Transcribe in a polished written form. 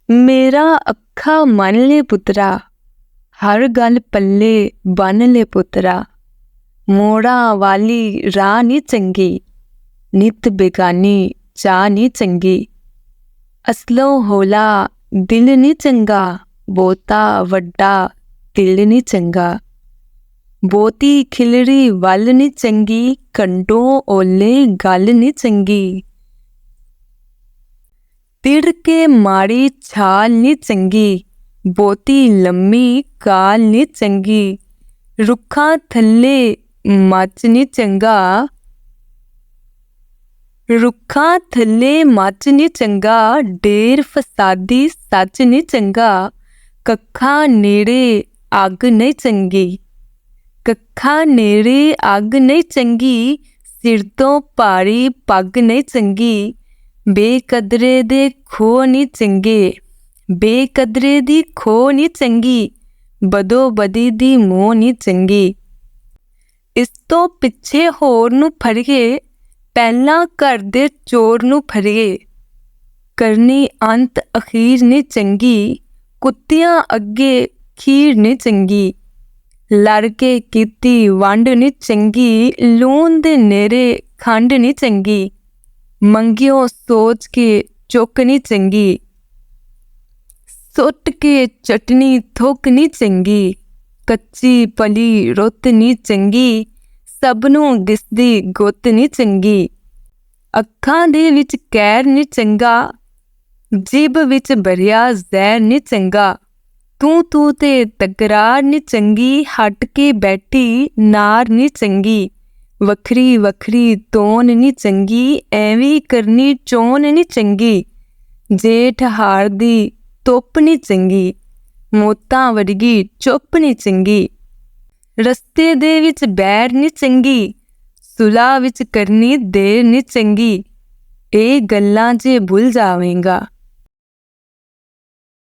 मेरा अखा मन ले पुत्रा, हर गल पल्ले बन ले पुत्रा। मोड़ा वाली राह नी चंगी, नित बेगानी चाह नी चंगी। असलों होला दिल नी चंगा, बोता वड्डा दिल नी चंगा। बोती खिलड़ी वल नी चंगी, कंडों ओले गल नी चंगी। तिड़ के माड़ी छाल नी चंगी, बोती लम्मी काल नी चंगी। रुखा थल्ले मच नी चंगा, रुखा थल्ले मच नी चंगा। ढेर फसादी सच नी चंगा, कखा नेड़े अग नहीं चंगी। कखा नेड़े अग नहीं चंगी, सिर तो भारी पग नहीं चंगी। बेकदरे दे खो नी चंगे, बेकदरे दी खो नी चंगी। बदो बदी दी मोह नी चंगी। इस तो पिछे होर नू फड़िए, पहला घर दे चोर नू फड़िए। करनी अंत अखीर नी चंगी, कुत्तियां अगे खीर नी चंगी। लड़ के कीती वंड नी चंगी, लून दे नेरे खंड नी चंगी। मंगियो सोच के चुक नी चंगी, सुट के चटनी थुक नी चंगी। कच्ची पली रुत नी चंगी, सबनों दिसदी गुत नी चंगी। अखां दे विच कैर नी चंगा, जिब विच भरिया जहर नी चंगा। तू ते तकरार नी चंगी, हट के बैठी नार नी चंगी। वखरी वखरी तोन नी चंगी, एवी करनी चोन नी चंगी। जेठ हार दी तुप नी चंगी, मौतां वर्गी चुप नी चंगी। रस्ते दे विच बैर नी चंगी, सुलह विच करनी देर नी चंगी। ए गल्लां जे भुल जावेंगा,